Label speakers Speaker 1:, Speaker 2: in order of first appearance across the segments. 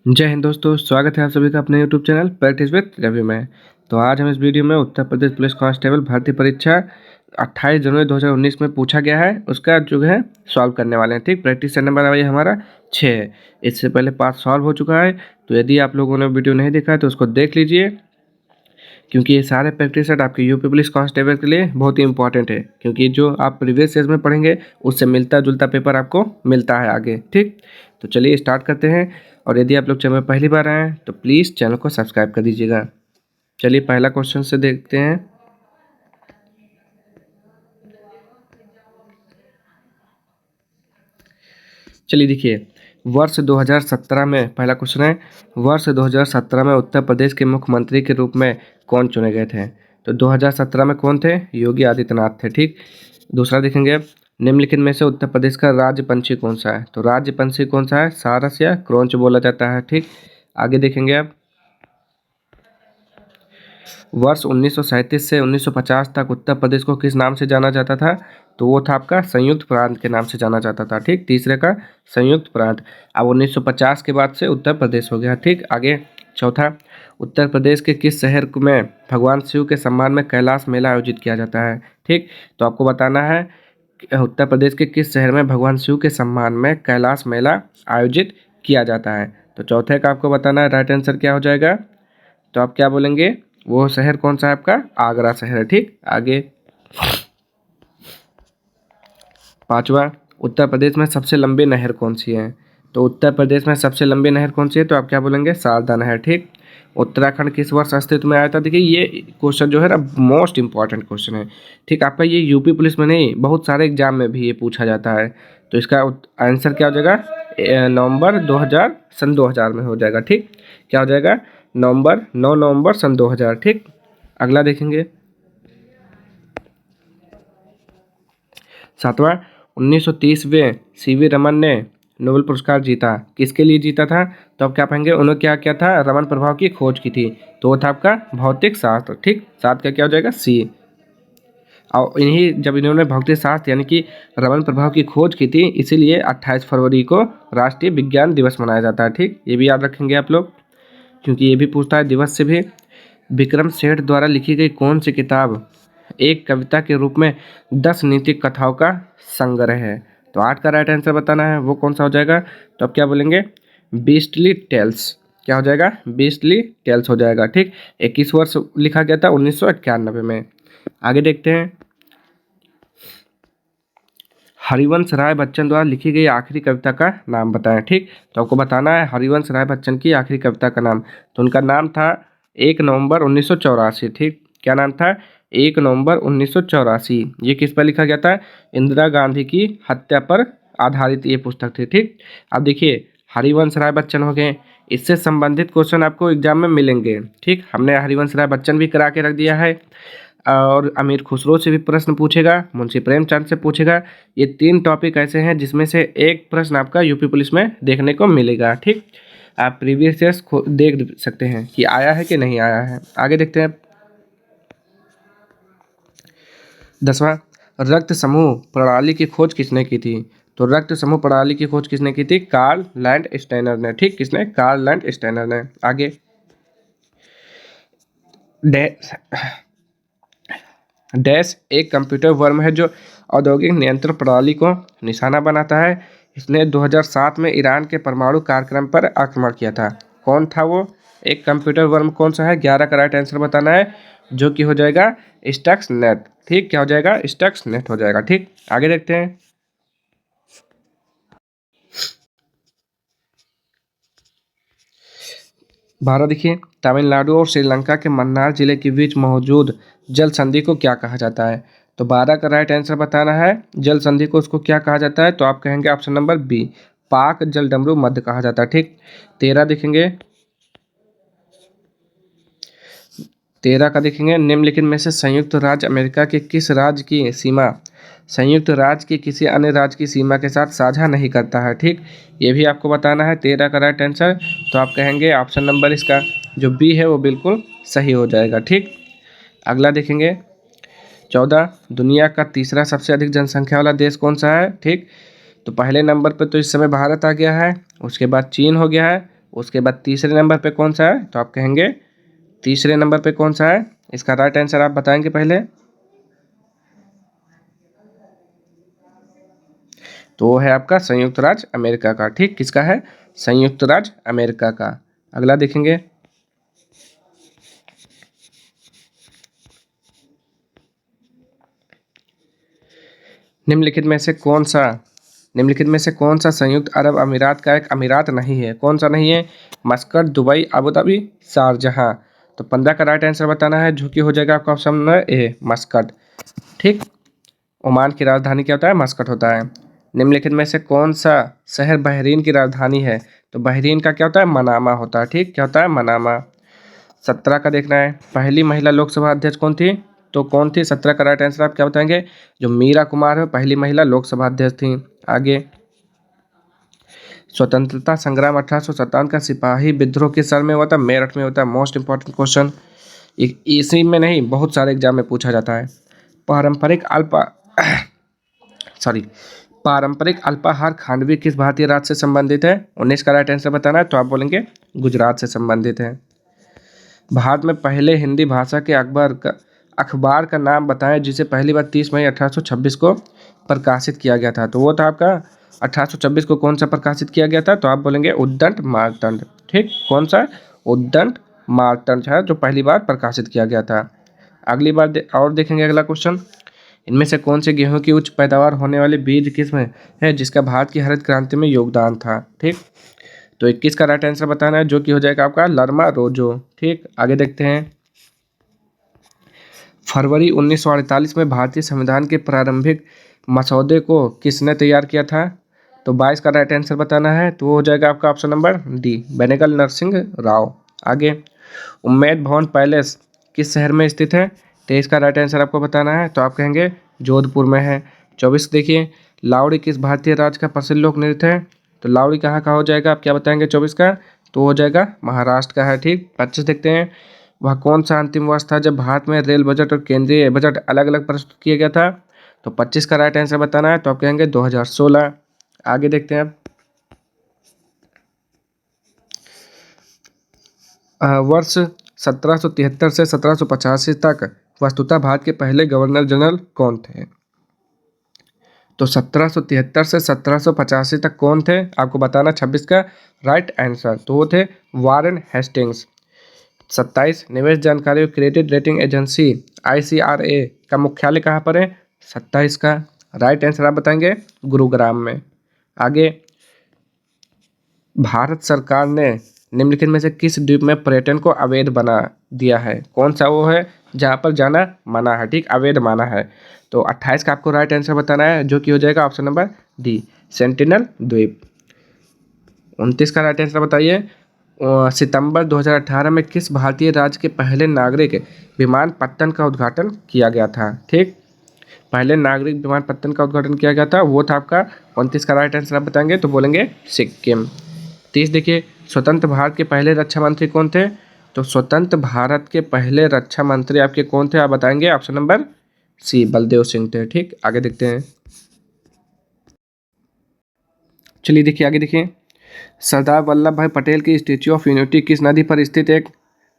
Speaker 1: जय हिंद दोस्तों, स्वागत है आप सभी का अपने YouTube channel practice with Ravi में। तो आज हम इस वीडियो में उत्तर प्रदेश पुलिस कांस्टेबल भर्ती परीक्षा 28 जनवरी 2019 में पूछा गया है उसका जो है सॉल्व करने वाले हैं। ठीक, प्रैक्टिस सेट नंबर ये हमारा 6 है। इससे पहले 5 सॉल्व हो चुका है, तो यदि आप लोगों ने वीडियो नहीं देखा है तो उसको देख लीजिए, क्योंकि ये सारे प्रैक्टिस सेट आपके यूपी पुलिस कांस्टेबल के लिए बहुत ही इंपॉर्टेंट है, क्योंकि जो आप प्रीवियस ईयर में पढ़ेंगे उससे मिलता जुलता पेपर आपको मिलता है आगे। ठीक, तो चलिए स्टार्ट करते हैं। और यदि आप लोग चैनल में पहली बार आए हैं तो प्लीज़ चैनल को सब्सक्राइब कर दीजिएगा। चलिए पहला क्वेश्चन से देखते हैं। चलिए देखिए, वर्ष 2017 में पहला क्वेश्चन है, वर्ष 2017 में उत्तर प्रदेश के मुख्यमंत्री के रूप में कौन चुने गए थे? तो 2017 में कौन थे? योगी आदित्यनाथ थे। ठीक, दूसरा देखेंगे, निम्नलिखित में से उत्तर प्रदेश का राज्य पंछी कौन सा है? तो राज्य पंछी कौन सा है? सारस या क्रोंच बोला जाता है। ठीक, आगे देखेंगे आप, वर्ष 1937 से 1950 तक उत्तर प्रदेश को किस नाम से जाना जाता था? तो वो था आपका संयुक्त प्रांत के नाम से जाना जाता था। ठीक, तीसरे का संयुक्त प्रांत। अब 1950 के बाद से उत्तर प्रदेश हो गया। ठीक, आगे चौथा, उत्तर प्रदेश के किस शहर में भगवान शिव के सम्मान में कैलाश मेला आयोजित किया जाता है? ठीक, तो आपको बताना है उत्तर प्रदेश के किस शहर में भगवान शिव के सम्मान में कैलाश मेला आयोजित किया जाता है। तो चौथे का आपको बताना है, राइट आंसर क्या हो जाएगा? तो आप क्या बोलेंगे? वो शहर कौन सा है आपका? आगरा शहर है। ठीक, आगे पांचवा, उत्तर प्रदेश में सबसे लंबी नहर कौन सी है? तो उत्तर प्रदेश में सबसे लंबी नहर कौन सी है? तो आप क्या बोलेंगे? शारदा नहर। ठीक, उत्तराखंड किस वर्ष अस्तित्व में आया था? देखिए ये क्वेश्चन जो है ना मोस्ट इंपॉर्टेंट क्वेश्चन है। ठीक, आपका ये यूपी पुलिस में नहीं, बहुत सारे एग्जाम में भी ये पूछा जाता है। तो इसका आंसर क्या हो जाएगा? नवंबर 2000 सन 2000 में हो जाएगा। ठीक, क्या हो जाएगा? 9 नवंबर सन 2000। ठीक, अगला देखेंगे, सातवां, 1930वें सीवी रमन ने नोबेल पुरस्कार जीता, किसके लिए जीता था? तो आप क्या पाएंगे? उन्होंने क्या किया था? रमन प्रभाव की खोज की थी, तो वो था आपका भौतिक शास्त्र। ठीक, सात का क्या हो जाएगा? सी। और जब इन्होंने भौतिक शास्त्र यानी कि रमन प्रभाव की खोज की थी, इसीलिए 28 फरवरी को राष्ट्रीय विज्ञान दिवस मनाया जाता है। ठीक, ये भी याद रखेंगे आप लोग, क्योंकि ये भी पूछता है दिवस से भी। विक्रम सेठ द्वारा लिखी गई कौन सी किताब एक कविता के रूप में 10 नीतिक कथाओं का संग्रह है? तो 8 का राइट आंसर बताना है, वो कौन सा हो जाएगा? तो आप क्या बोलेंगे? Beastly tales. क्या हो जाएगा? बीस्टली टेल्स हो जाएगा। ठीक, 21 वर्ष लिखा गया था 1991 में। आगे देखते हैं, हरिवंश राय बच्चन द्वारा लिखी गई आखिरी कविता का नाम बताएं। ठीक, तो आपको बताना है हरिवंश राय बच्चन की आखिरी कविता का नाम। तो उनका नाम था 1 नवंबर 1984। ठीक, क्या नाम था? 1 नवंबर 1984। ये किस पर लिखा गया था? इंदिरा गांधी की हत्या पर आधारित ये पुस्तक थी। ठीक, अब देखिए, हरिवंश राय बच्चन हो गए, इससे संबंधित क्वेश्चन आपको एग्जाम में मिलेंगे। ठीक, हमने हरिवंश राय बच्चन भी करा के रख दिया है, और अमीर खुसरो से भी प्रश्न पूछेगा, मुंशी प्रेमचंद से पूछेगा। ये 3 टॉपिक ऐसे हैं जिसमें से एक प्रश्न आपका यूपी पुलिस में देखने को मिलेगा। ठीक, आप प्रीवियस ईयर्स देख सकते हैं कि आया है कि नहीं आया है। आगे देखते हैं, 10वां, रक्त समूह प्रणाली की खोज किसने की थी? तो रक्त समूह प्रणाली की खोज किसने की थी? कार्ल लैंड स्टेनर ने। ठीक, किसने? कार्ल लैंड स्टेनर ने। आगे डैश एक कंप्यूटर वर्म है जो औद्योगिक नियंत्रण प्रणाली को निशाना बनाता है। इसने 2007 में ईरान के परमाणु कार्यक्रम पर आक्रमण किया था। कौन था वो? एक कंप्यूटर वर्म कौन सा है? 11 का राइट आंसर बताना है, जो कि हो जाएगा स्टक्स नेट। ठीक, क्या हो जाएगा? स्टक्स नेट हो जाएगा। ठीक, आगे देखते हैं, 12 देखिए, तमिलनाडु और श्रीलंका के मन्नार जिले के बीच मौजूद जल संधि को क्या कहा जाता है? तो 12 का राइट आंसर बताना है, जल संधि को उसको क्या कहा जाता है? तो आप कहेंगे ऑप्शन नंबर बी, पाक जलडमरू मध्य कहा जाता है। ठीक, 13 देखेंगे, 13 का देखेंगे, निम्नलिखित में से संयुक्त राज्य अमेरिका के किस राज्य की सीमा संयुक्त राज्य की किसी अन्य राज्य की सीमा के साथ साझा नहीं करता है? ठीक, ये भी आपको बताना है, 13 का राइट आंसर। तो आप कहेंगे ऑप्शन नंबर इसका जो बी है वो बिल्कुल सही हो जाएगा। ठीक, अगला देखेंगे, 14, दुनिया का तीसरा सबसे अधिक जनसंख्या वाला देश कौन सा है? ठीक, तो पहले नंबर पर तो इस समय भारत आ गया है, उसके बाद चीन हो गया है, उसके बाद तीसरे नंबर पे कौन सा है, तो आप कहेंगे तीसरे नंबर पे कौन सा है, इसका राइट आंसर आप बताएंगे पहले। तो वो है आपका संयुक्त राज्य अमेरिका का। ठीक, किसका है, संयुक्त राज्य अमेरिका का। अगला देखेंगे, निम्नलिखित में से कौन सा, निम्नलिखित में से कौन सा संयुक्त अरब अमीरात का एक अमीरात नहीं है, कौन सा नहीं है, मस्कट, दुबई, अबू धाबी, शारजहां। तो 15 का राइट आंसर बताना है, जो कि हो जाएगा आपका ऑप्शन नंबर ए, मस्कट। ठीक, ओमान की राजधानी क्या होता है, मस्कट होता है। निम्नलिखित में से कौन सा शहर बहरीन की राजधानी है, तो बहरीन का क्या होता है, मनामा होता है। ठीक, क्या होता है, मनामा। 17 का देखना है, पहली महिला लोकसभा अध्यक्ष कौन थी, तो कौन थी, 17 का राइट आंसर आप क्या बताएंगे, जो मीरा कुमार है पहली महिला लोकसभा अध्यक्ष थी। आगे, स्वतंत्रता संग्राम 1857 का सिपाही विद्रोह किस साल में हुआ था, मेरठ में होता है। मोस्ट इंपॉर्टेंट क्वेश्चन, इसी में नहीं बहुत सारे एग्जाम में पूछा जाता है। पारंपरिक अल्पा सॉरी पारंपरिक अल्पाहार खांडवी किस भारतीय राज्य से संबंधित है, 19 का राइट आंसर बताना है, तो आप बोलेंगे गुजरात से संबंधित है। भारत में पहले हिंदी भाषा के अखबार का नाम बताएं जिसे पहली बार 30 मई 1826 को प्रकाशित किया गया था, तो वो था आपका 1826 को कौन सा प्रकाशित किया गया था, तो आप बोलेंगे उद्दंड मार्तंड। ठीक, कौन सा, उद्दंड मार्तंड है जो पहली बार प्रकाशित किया गया था। अगली बार और देखेंगे अगला क्वेश्चन, इनमें से कौन से गेहूं की उच्च पैदावार होने वाली बीज किस्म है जिसका भारत की हरित क्रांति में योगदान था। ठीक, तो 21 का राइट आंसर बताना है, जो कि हो जाएगा आपका लरमा रोजो। ठीक, आगे देखते हैं, फरवरी 1948 में भारतीय संविधान के प्रारंभिक मसौदे को किसने तैयार किया था, तो 22 का राइट आंसर बताना है, तो वो हो जाएगा आपका option number D, Benegal Narasimha Rao. आगे, उम्मेद भवन पैलेस किस शहर में स्थित है, 23 का राइट आंसर आपको बताना है, तो आप कहेंगे जोधपुर में है। 24 देखिए, लावड़ी किस भारतीय राज्य का प्रसिद्ध लोक नृत्य है, तो लावड़ी कहाँ का हो जाएगा, आप क्या बताएंगे 24 का, तो हो जाएगा महाराष्ट्र का है। ठीक, 25 देखते हैं, वह कौन सा अंतिम वर्ष था जब भारत में रेल बजट और केंद्रीय बजट अलग अलग प्रस्तुत किया गया था, तो 25 का राइट आंसर बताना है, तो आप कहेंगे 2016। आगे देखते हैं अब, वर्ष 1773 से 1785 तक वस्तुतः भारत के पहले गवर्नर जनरल कौन थे, तो 1773 से 1785 तक कौन थे, आपको बताना 26 का राइट आंसर, तो वो थे वारेन हेस्टिंग्स। 27, निवेश जानकारी और क्रेडिट रेटिंग एजेंसी ICRA का मुख्यालय कहाँ पर है, 27 का राइट आंसर आप बताएंगे गुरुग्राम में। आगे, भारत सरकार ने निम्नलिखित में से किस द्वीप में पर्यटन को अवैध बना दिया है, कौन सा वो है जहाँ पर जाना मना है। ठीक, अवैध माना है, तो 28 का आपको राइट आंसर बताना है, जो कि हो जाएगा ऑप्शन नंबर डी, सेंटिनल द्वीप। 29 का राइट आंसर बताइए, सितंबर 2018 में किस भारतीय राज्य के पहले नागरिक विमानपत्तन का उद्घाटन किया गया था। ठीक, पहले नागरिक विमानपत्तन का उद्घाटन किया गया था, वो था आपका 29 का राइट आंसर आप बताएंगे, तो बोलेंगे सिक्किम। 30 देखिए, स्वतंत्र भारत के पहले रक्षा मंत्री कौन थे, तो स्वतंत्र भारत के पहले रक्षा मंत्री आपके कौन थे, आप बताएंगे option number C, Baldev Singh थे। ठीक, आगे देखते हैं, चलिए देखिए आगे देखिए, सरदार वल्लभ भाई पटेल की स्टेच्यू ऑफ यूनिटी किस नदी पर स्थित एक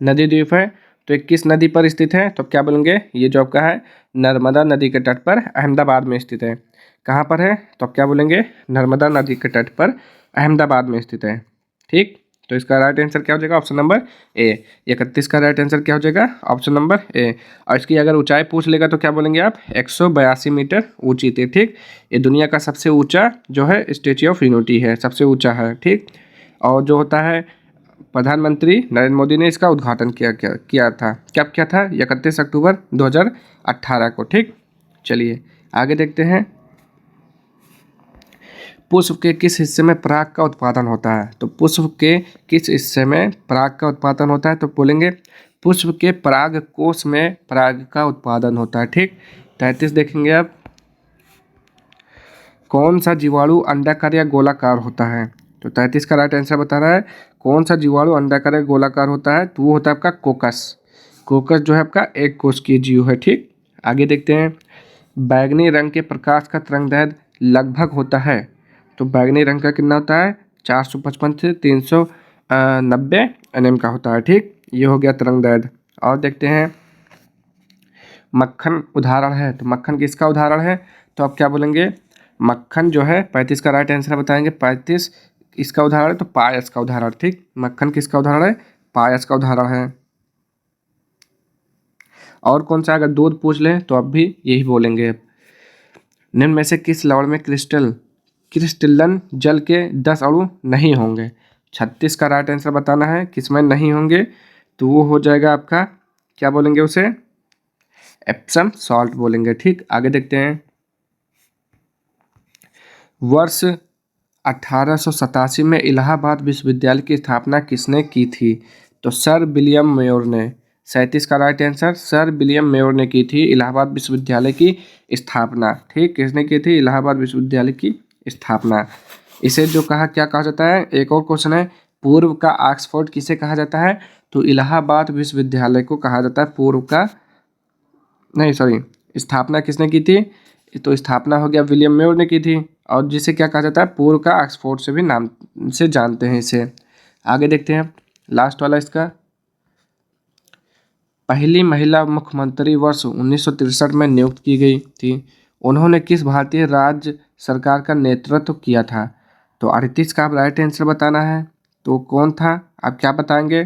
Speaker 1: नदी द्वीप है, तो एक किस नदी पर स्थित है, तो क्या बोलेंगे, ये जो आपका है नर्मदा नदी के तट पर अहमदाबाद में स्थित है। कहाँ पर है, तो आप क्या बोलेंगे, नर्मदा नदी के तट पर अहमदाबाद में स्थित है। ठीक, तो इसका राइट आंसर क्या हो जाएगा, ऑप्शन नंबर ए। 31 का राइट आंसर क्या हो जाएगा, ऑप्शन नंबर ए। और इसकी अगर ऊंचाई पूछ लेगा तो क्या बोलेंगे आप, 182 मीटर ऊंची थी। ठीक, ये दुनिया का सबसे ऊंचा जो है स्टेच्यू ऑफ यूनिटी है, सबसे ऊंचा है। ठीक, और जो होता है प्रधानमंत्री नरेंद्र मोदी ने इसका उद्घाटन किया था, कब किया था, 31 अक्टूबर 2018 को। ठीक, चलिए आगे देखते हैं, पुष्प के किस हिस्से में पराग का उत्पादन होता है, तो पुष्प के किस हिस्से में पराग का उत्पादन होता है, तो बोलेंगे पुष्प के पराग कोश में पराग का उत्पादन होता है। ठीक, 33 देखेंगे आप, कौन सा जीवाणु अंडाकार या गोलाकार होता है, तो 33 का राइट आंसर बता रहा है, कौन सा जीवाणु अंडाकार या गोलाकार होता है, तो वो होता है आपका कोकस। कोकस जो है आपका एक कोशिकीय जीव है। ठीक, आगे देखते हैं, बैगनी रंग के प्रकाश का तरंगदैर्घ्य लगभग होता है, तो बैगनी रंग का कितना होता है, 455 से 300 90 nm का होता है। ठीक, ये हो गया तरंग दैर्ध्य। और देखते हैं मक्खन उदाहरण है, तो मक्खन किसका उदाहरण है? तो आप क्या बोलेंगे? मक्खन जो है 35 का राइट आंसर बताएंगे। 35 इसका उदाहरण है, तो पायस का उदाहरण। ठीक, मक्खन किसका उदाहरण है? पायस का उदाहरण है। और कौन सा अगर दूध पूछ लें तो आप भी यही बोलेंगे। निम्न में से किस लवण में क्रिस्टलन जल के 10 अणु नहीं होंगे? 36 का राइट आंसर बताना है, किसमें नहीं होंगे? तो वो हो जाएगा आपका, क्या बोलेंगे उसे? एप्सम सॉल्ट बोलेंगे। ठीक, आगे देखते हैं। वर्ष 1887 में इलाहाबाद विश्वविद्यालय की स्थापना किसने की थी? तो सर विलियम मेयर ने। 37 का right answer sir William mayor ने की थी इलाहाबाद विश्वविद्यालय की स्थापना। ठीक, किसने की थी इलाहाबाद विश्वविद्यालय की स्थापना? इसे जो क्या कहा जाता है? एक और क्वेश्चन है, पूर्व का ऑक्सफोर्ड किसे कहा जाता है? तो इलाहाबाद विश्वविद्यालय को कहा जाता है पूर्व का, नहीं सॉरी, स्थापना किसने की थी? तो स्थापना हो गया विलियम मेयर ने की थी। और जिसे क्या कहा जाता है? पूर्व का ऑक्सफोर्ड से भी नाम से जानते हैं इसे। आगे देखते हैं लास्ट वाला इसका। पहली महिला मुख्यमंत्री वर्ष 1963 में नियुक्त की गई थी। उन्होंने किस भारतीय राज्य सरकार का नेतृत्व किया था? तो 38 का आप राइट आंसर बताना है। तो कौन था, आप क्या बताएंगे?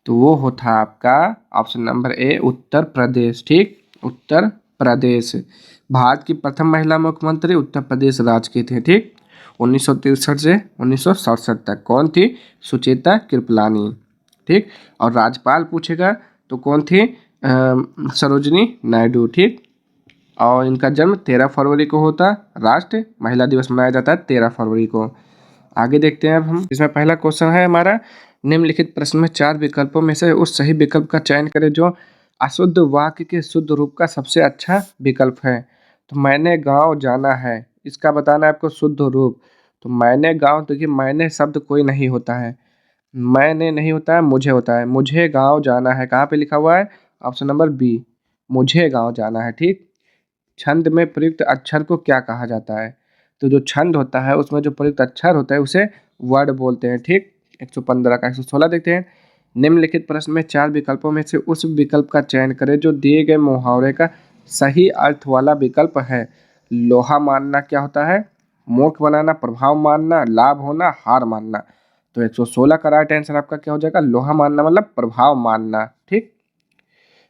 Speaker 1: तो वो होता आपका option number A, Uttar Pradesh. ठीक, उत्तर प्रदेश। भारत की प्रथम महिला मुख्यमंत्री उत्तर प्रदेश राज्य के थे। ठीक, 1963 से 1967 तक कौन थी? सुचेता कृपलानी। ठीक, और राज्यपाल पूछेगा तो कौन थी? सरोजिनी नायडू। ठीक, और इनका जन्म 13 फरवरी को होता। राष्ट्रीय महिला दिवस मनाया जाता है 13 फरवरी को। आगे देखते हैं अब हम। इसमें पहला क्वेश्चन है हमारा, निम्नलिखित प्रश्न में 4 विकल्पों में से उस सही विकल्प का चयन करें जो अशुद्ध वाक्य के शुद्ध रूप का सबसे अच्छा विकल्प है। तो मैंने गांव जाना है, इसका बताना है आपको शुद्ध रूप। तो मैंने गांव, देखिए मैंने शब्द कोई नहीं होता है, मैंने नहीं होता है, मुझे होता है। मुझे गांव जाना है, कहाँ पे लिखा हुआ है? ऑप्शन नंबर बी, मुझे गांव जाना है। ठीक, छंद में प्रयुक्त अक्षर को क्या कहा जाता है? तो जो छंद होता है उसमें जो प्रयुक्त अक्षर होता है उसे वर्ड बोलते हैं। ठीक, 115 का 116 देखते हैं। निम्नलिखित प्रश्न में 4 विकल्पों में से उस विकल्प का चयन करें जो दिए गए मुहावरे का सही अर्थ वाला विकल्प है। लोहा मानना क्या होता है? मूर्ख बनाना, प्रभाव मानना, लाभ होना, हार मानना। तो 116 का राइट आंसर आपका क्या हो जाएगा? लोहा मानना मतलब प्रभाव मानना। ठीक,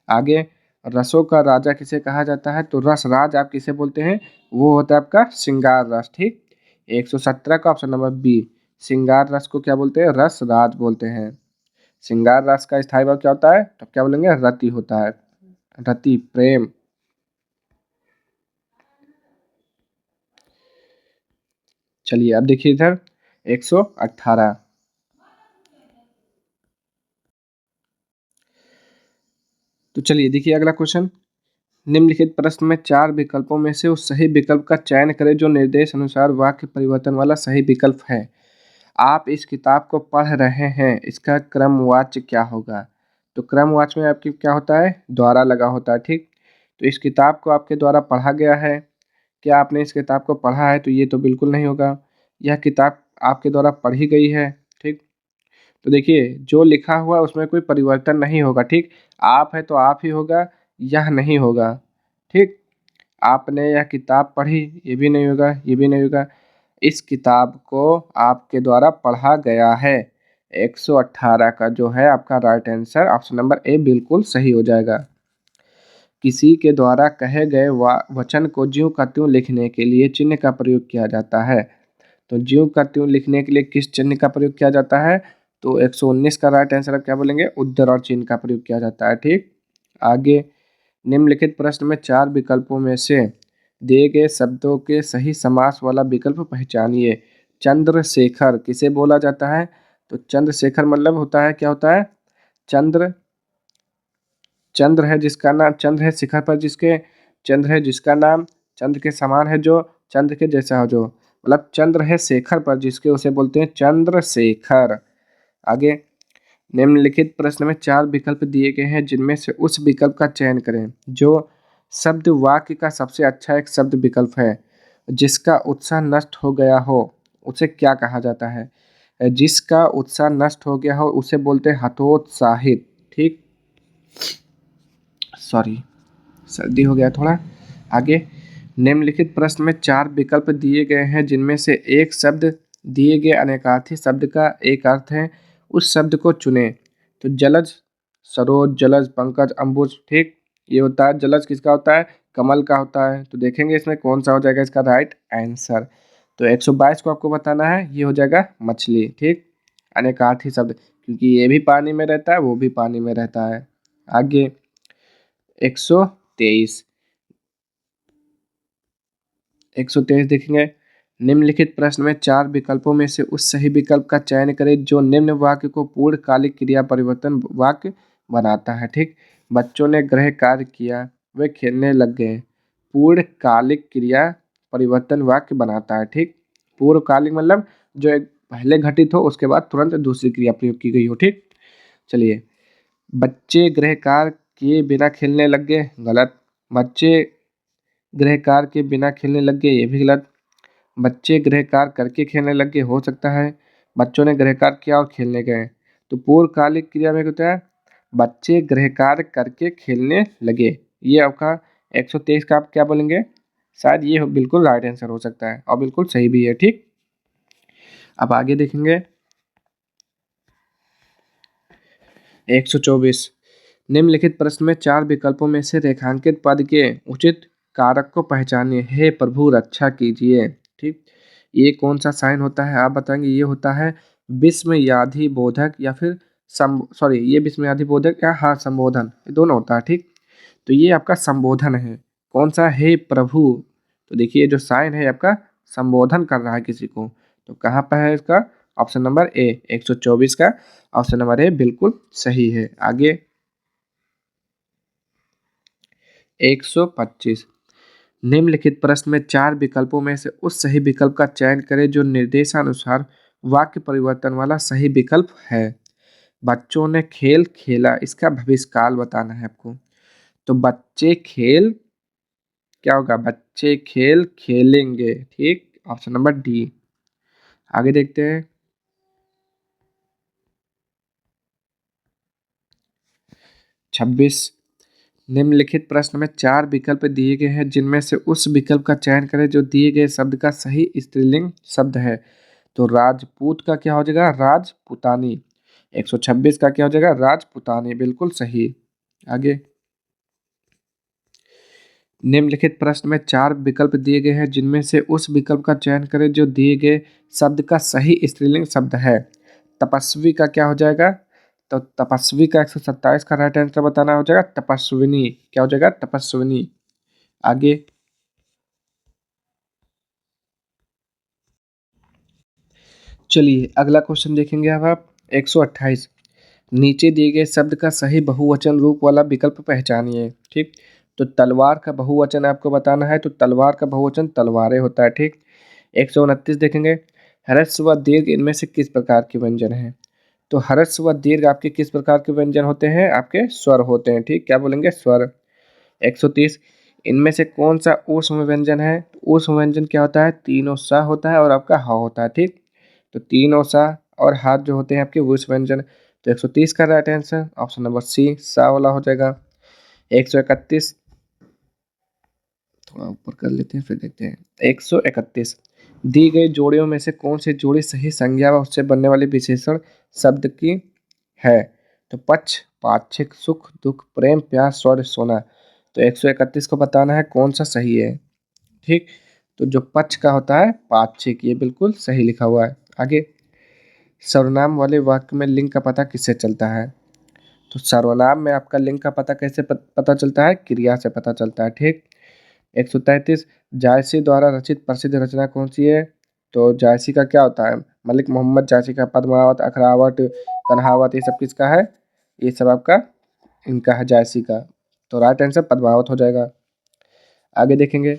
Speaker 1: आगे रसों का राजा किसे कहा जाता है? तो रस राज आप किसे बोलते हैं? वो होता है आपका श्रृंगार रस। ठीक, 117 का ऑप्शन नंबर बी, श्रृंगार रस को क्या बोलते हैं? रस राज बोलते हैं। श्रृंगार रस का स्थायी भाव क्या होता है? तो क्या बोलेंगे? रति होता है, रति प्रेम। चलिए अब देखिए इधर 118। तो चलिए देखिए अगला क्वेश्चन। निम्नलिखित प्रश्न में 4 विकल्पों में से उस सही विकल्प का चयन करें जो निर्देश अनुसार वाक्य परिवर्तन वाला सही विकल्प है। आप इस किताब को पढ़ रहे हैं, इसका क्रमवाच्य क्या होगा? तो क्रमवाच्य में आपकी क्या होता है? द्वारा लगा होता है। ठीक, तो इस किताब को आपके द्वारा पढ़ा गया है, क्या आपने इस किताब को पढ़ा है? तो ये तो बिल्कुल नहीं होगा। यह किताब आपके द्वारा पढ़ी गई है। ठीक, तो देखिए जो लिखा हुआ है उसमें कोई परिवर्तन नहीं होगा। ठीक, आप है तो आप ही होगा, यह नहीं होगा। ठीक, आपने यह किताब पढ़ी, ये भी नहीं होगा, ये भी नहीं होगा। इस किताब को आपके द्वारा पढ़ा गया है। 118 का जो है आपका right answer option number A बिल्कुल सही हो जाएगा। किसी के द्वारा कहे गए वचन को ज्यों का त्यों लिखने के लिए चिन्ह का प्रयोग किया जाता है। तो ज्यों का त्यों लिखने के लिए किस चिन्ह का प्रयोग किया जाता है? तो 119 का राइट आंसर आप क्या बोलेंगे? उद्धरण और चिन्ह का प्रयोग किया जाता है। ठीक, आगे निम्नलिखित प्रश्न में 4 विकल्पों में से दिए गए शब्दों के सही समास वाला विकल्प पहचानिए। चंद्रशेखर किसे बोला जाता है? तो चंद्रशेखर मतलब होता है, क्या होता है? चंद्र, चंद्र है जिसका नाम, चंद्र है शिखर पर जिसके, चंद्र है जिसका नाम चंद्र के समान है, जो चंद्र के जैसा हो, जो मतलब चंद्र है शेखर पर जिसके, उसे बोलते हैं चंद्रशेखर। आगे निम्नलिखित प्रश्न में 4 विकल्प दिए गए हैं जिनमें से उस विकल्प का चयन करें जो शब्द वाक्य का सबसे अच्छा एक शब्द विकल्प है। जिसका उत्साह नष्ट हो गया हो उसे क्या कहा जाता है? जिसका उत्साह नष्ट हो गया हो उसे बोलते हैं हतोत्साहित। ठीक, सॉरी, सर्दी हो गया थोड़ा। आगे, निम्नलिखित प्रश्न में 4 विकल्प दिए गए हैं जिनमें से एक शब्द दिए गए अनेकार्थी शब्द का एक अर्थ है, उस शब्द को चुनें। तो जलज, सरोज, जलज, पंकज, अंबुज। ठीक, ये होता है जलज, किसका होता है? कमल का होता है। तो देखेंगे इसमें कौन सा हो जाएगा इसका राइट आंसर। तो 122 को आपको बताना है, ये हो जाएगा मछली। ठीक, अनेकार्थी शब्द, क्योंकि ये भी पानी में रहता है, वो भी पानी में रहता है। आगे 123, 123 देखेंगे। निम्नलिखित प्रश्न में 4 विकल्पों में से उस सही विकल्प का चयन करें जो निम्न वाक्य को पूर्णकालिक क्रिया परिवर्तन वाक्य बनाता है। ठीक, बच्चों ने गृह कार्य किया, वे खेलने लग गए। पूर्णकालिक क्रिया परिवर्तन वाक्य बनाता है। ठीक, पूर्वकालिक मतलब जो एक पहले घटित हो उसके बाद तुरंत दूसरी क्रिया प्रयोग की गई हो। ठीक, चलिए, बच्चे गृह कार्य किए बिना खेलने लग गए, गलत। बच्चे गृह कार्य के बिना खेलने लग गए, ये भी गलत। बच्चे गृह कार्य करके खेलने लग गए, हो सकता है। बच्चों ने गृह कार्य किया और खेलने गए। तो पूर्वकालिक क्रिया में क्या होता है? बच्चे गृह कार्य करके खेलने लगे। ये आपका 123 का आप क्या बोलेंगे? शायद ये बिल्कुल राइट आंसर हो सकता है और बिल्कुल सही भी है। ठीक, अब आगे देखेंगे 124, निम्नलिखित प्रश्न में 4 विकल्पों में से रेखांकित पद के उचित कारक को पहचानिए। हे प्रभु रक्षा कीजिए। ठीक, ये कौन सा साइन होता है आप बताएंगे? ये होता है विस्मयाधि बोधक या फिर सॉरी, ये विस्मयाधि बोधक या हाँ संबोधन, ये दोनों होता है। ठीक, तो ये आपका संबोधन है। कौन सा? हे प्रभु। तो देखिए जो साइन है आपका संबोधन कर रहा है किसी को, तो कहाँ पर है इसका? ऑप्शन नंबर ए, 124 का ऑप्शन नंबर ए बिल्कुल सही है। आगे 125, निम्नलिखित प्रश्न में 4 विकल्पों में से उस सही विकल्प का चयन करें जो निर्देशानुसार वाक्य परिवर्तन वाला सही विकल्प है। बच्चों ने खेल खेला, इसका भविष्यकाल बताना है आपको। तो बच्चे खेल क्या होगा? बच्चे खेल खेलेंगे। ठीक, ऑप्शन नंबर डी। आगे देखते हैं 26, निम्नलिखित प्रश्न में 4 विकल्प दिए गए हैं जिनमें से उस विकल्प का चयन करें जो दिए गए शब्द का सही स्त्रीलिंग शब्द है। तो राजपूत का क्या हो जाएगा? राजपुतानी। 126 का क्या हो जाएगा? राजपुतानी, बिल्कुल सही। आगे निम्नलिखित प्रश्न में 4 विकल्प दिए गए हैं जिनमें से उस विकल्प का चयन करें जो दिए गए शब्द का सही स्त्रीलिंग शब्द है। तपस्वी का क्या हो जाएगा? तो तपस्वी का 127 का राइट आंसर बताना हो जाएगा तपस्विनी। क्या हो जाएगा? तपस्विनी। आगे चलिए अगला क्वेश्चन देखेंगे। अब आप 128, नीचे दिए गए शब्द का सही बहुवचन रूप वाला विकल्प पहचानिए। ठीक, तो तलवार का बहुवचन आपको बताना है, तो तलवार का बहुवचन तलवारें होता है। ठीक, 129 देखेंगे, ह्रस्व व दीर्घ इनमें से किस प्रकार के व्यंजन हैं? तो ह्रस्व व दीर्घ आपके किस प्रकार के व्यंजन होते हैं? आपके स्वर होते हैं। ठीक, क्या बोलेंगे? स्वर। 130, इनमें से कौन सा ऊष्म व्यंजन है? तो ऊष्म व्यंजन क्या होता है? तीनों सा होता है और आपका ह होता है। ठीक, तो तीनों सा और हाथ जो होते हैं आपके ऊष्म व्यंजन। तो 130 का right answer option number C, सा वाला हो जाएगा। 131, थोड़ा ऊपर कर लेते हैं फिर देखते हैं। 131, दी गई जोड़ियों में से कौन सी जोड़ी सही संज्ञा व उससे बनने वाले विशेषण शब्द की है? तो पक्ष, पाक्षिक, सुख, दुख, प्रेम, प्यार, स्वर्ग, सोना। तो 131 को बताना है कौन सा सही है। ठीक, तो जो पक्ष का होता है पाक्षिक, ये बिल्कुल सही लिखा हुआ है। आगे सर्वनाम वाले वाक्य में लिंग का पता किससे चलता है? तो सर्वनाम में आपका लिंग का पता कैसे पता चलता है? क्रिया से पता चलता है। ठीक, 133, जायसी द्वारा रचित प्रसिद्ध रचना कौन सी है? तो जायसी का क्या होता है? मलिक मोहम्मद जायसी का पद्मावत, अखरावत, कन्हावत, ये सब किसका है? ये सब आपका इनका है, जायसी का। तो राइट आंसर पद्मावत हो जाएगा। आगे देखेंगे,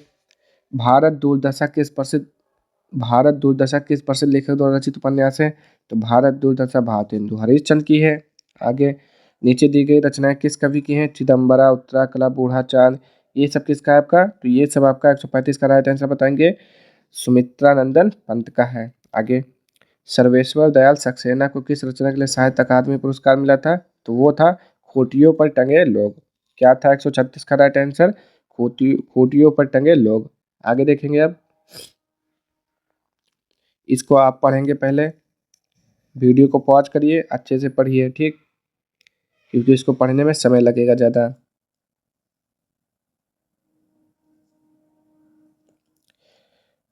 Speaker 1: भारत दुर्दशा किस प्रसिद्ध भारत दुर्दशा किस प्रसिद्ध लेखक द्वारा रचित उपन्यास है? तो भारत दुर्दशा भारतेंदु हरिश्चंद्र की है। आगे नीचे दी गई रचनाएं किस कवि की हैं? चिदम्बरा, उत्तरा कला, बूढ़ा चांद, ये सब किसका है आपका? तो ये सब आपका 135 का राइट आंसर बताएंगे सुमित्रा नंदन पंत का है। आगे सर्वेश्वर दयाल सक्सेना को किस रचना के लिए साहित्य अकादमी पुरस्कार मिला था? तो वो था खूंटियों पर टंगे लोग। क्या था 136 का राइट आंसर? खूंटियों पर टंगे लोग। आगे देखेंगे अब, इसको आप पढ़ेंगे, पहले वीडियो को पॉज करिए, अच्छे से पढ़िए, ठीक, क्योंकि इसको पढ़ने में समय लगेगा ज़्यादा।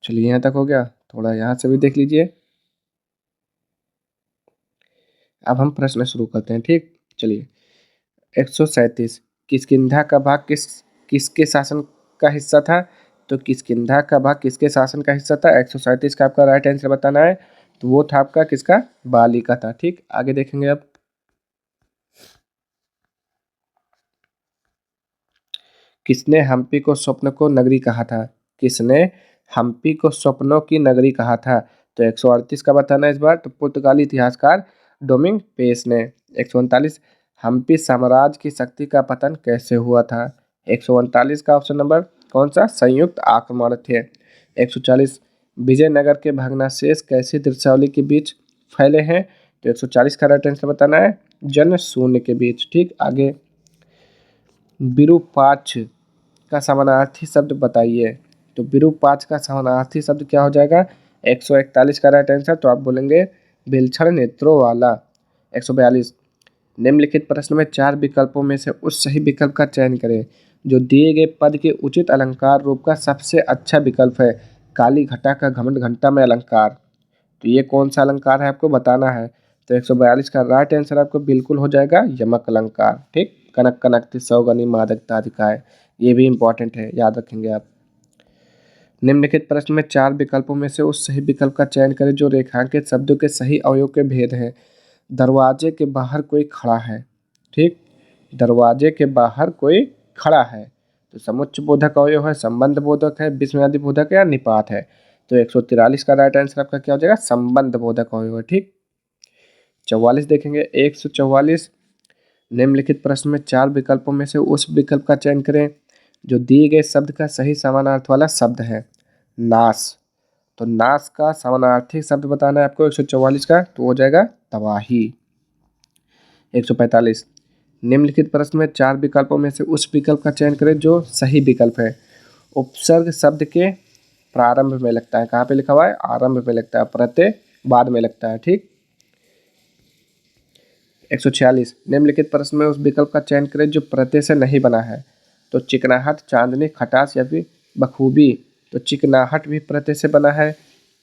Speaker 1: चलिए यहाँ तक हो गया, थोड़ा यहाँ से भी देख लीजिए। अब हम प्रश्न शुरू करते हैं, ठीक। चलिए, 137 किष्किंधा का भाग किसके शासन का हिस्सा था? तो किष्किंधा का भाग किसके शासन का हिस्सा था? 137 का आपका राइट आंसर बताना है। तो वो था आपका किसका? बाली का था, ठीक। आगे देखेंगे अब, किसने हम्पी को स्वप्न को नगरी कहा था? किसने हम्पी को स्वप्नों की नगरी कहा था? तो 138 का बताना है इस बार। तो पुर्तगाली इतिहासकार डोमिंग पेस ने। 139 हम्पी साम्राज्य की शक्ति का पतन कैसे हुआ था? 139 का ऑप्शन नंबर कौन सा? संयुक्त आक्रमण थे। 140 विजयनगर के भग्नावशेष कैसी दृश्यावली के बीच फैले हैं? तो 140 का राइट आंसर बताना है, जन शून्य के बीच, ठीक। आगे, विरूपाक्ष का समानार्थी शब्द बताइए। तो विरूपाक्ष का समानार्थी शब्द क्या हो जाएगा? 141 का राइट आंसर। तो आप बोलेंगे बिलक्षण नेत्रों वाला। 142 निम्नलिखित प्रश्न में 4 विकल्पों में से उस सही विकल्प का चयन करें जो दिए गए पद के उचित अलंकार रूप का सबसे अच्छा विकल्प है। काली घटा का घमंड घंटा में अलंकार, तो ये कौन सा अलंकार है आपको बताना है। तो 142 का राइट आंसर आपको बिल्कुल हो जाएगा यमक अलंकार, ठीक। कनक कनक सौगनी मादकता अधिकाय, ये भी इंपॉर्टेंट है, याद रखेंगे आप। निम्नलिखित प्रश्न में 4 विकल्पों में से उस सही विकल्प का चयन करें जो रेखांकित शब्दों के सही अवयव के भेद हैं। दरवाजे के बाहर कोई खड़ा है, ठीक। दरवाजे के बाहर कोई खड़ा है, तो समुच्चय बोधक अवयव है, संबंध बोधक है, विस्मयादि बोधक है या निपात है? तो 143 का राइट आंसर आपका क्या हो जाएगा? संबंध बोधक अवयव है, ठीक। 44 देखेंगे, 144 निम्नलिखित प्रश्न में 4 विकल्पों में से उस विकल्प का चयन करें जो दिए गए शब्द का सही समानार्थ वाला शब्द है। नाश, तो नाश का समानार्थी शब्द बताना है आपको 144 का, तो हो जाएगा तबाही। 145 निम्नलिखित प्रश्न में 4 विकल्पों में से उस विकल्प का चयन करें जो सही विकल्प है। उपसर्ग शब्द के प्रारंभ में लगता है, कहाँ पे लिखा हुआ है? आरंभ में लगता है, प्रत्यय बाद में लगता है, ठीक। 146 निम्नलिखित प्रश्न में उस विकल्प का चयन करें जो प्रत्यय से नहीं बना है। तो चिकनाहट, चांदनी, खटास या फिर बखूबी। तो चिकनाहट भी प्रत्यय से बना है,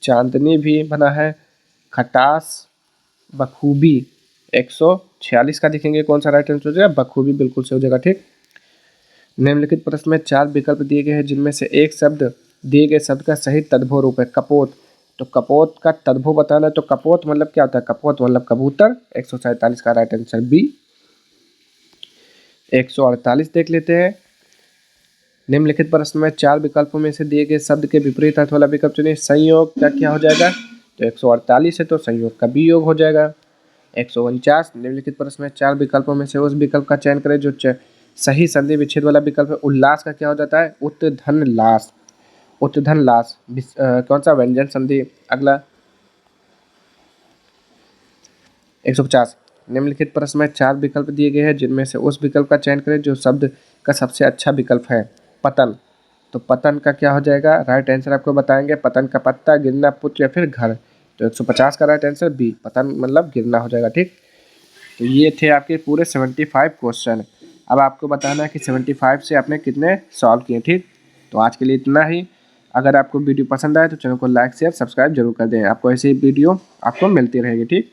Speaker 1: चांदनी भी बना है, खटास, बखूबी। 146 का देखेंगे कौन सा राइट आंसर हो जाएगा? बखूबी बिल्कुल से हो जाएगा, ठीक। निम्नलिखित प्रश्न में 4 विकल्प दिए गए हैं जिनमें से एक शब्द दिए गए शब्द का सही तद्भव रूप है। कपोत, तो कपोत का तद्भव बताना है। तो कपोत मतलब क्या होता है? कपोत मतलब कबूतर। 147 का राइट आंसर बी। 148 देख लेते हैं। निम्नलिखित प्रश्न में 4 विकल्पों में से दिए गए शब्द के विपरीत अर्थ वाला विकल्प चुनिए। संयोग का क्या हो जाएगा? तो 148 है, तो संयोग का बी योग हो जाएगा। 149 निम्नलिखित प्रश्न में 4 विकल्पों में से उस विकल्प का चयन करें जो सही संधि विच्छेद वाला विकल्प है। उल्लास का क्या हो जाता है? उत्धन लास। उत्धन लास कौन सा? व्यंजन संधि। अगला 150 निम्नलिखित प्रश्न में 4 विकल्प दिए गए हैं जिनमें से उस विकल्प का चयन करें जो शब्द का सबसे अच्छा विकल्प है। पतन, तो पतन का क्या हो जाएगा? राइट आंसर आपको बताएंगे, पतन का पत्ता, गिरना, पुत्र या फिर घर। तो 150 का राइट आंसर बी, पतन मतलब गिरना हो जाएगा, ठीक। तो ये थे आपके पूरे 75 क्वेश्चन। अब आपको बताना है कि 75 से आपने कितने सॉल्व किए, ठीक। तो आज के लिए इतना ही। अगर आपको वीडियो पसंद आए तो चैनल को लाइक शेयर सब्सक्राइब जरूर कर दें। आपको ऐसे ही वीडियो आपको मिलती रहेगी, ठीक।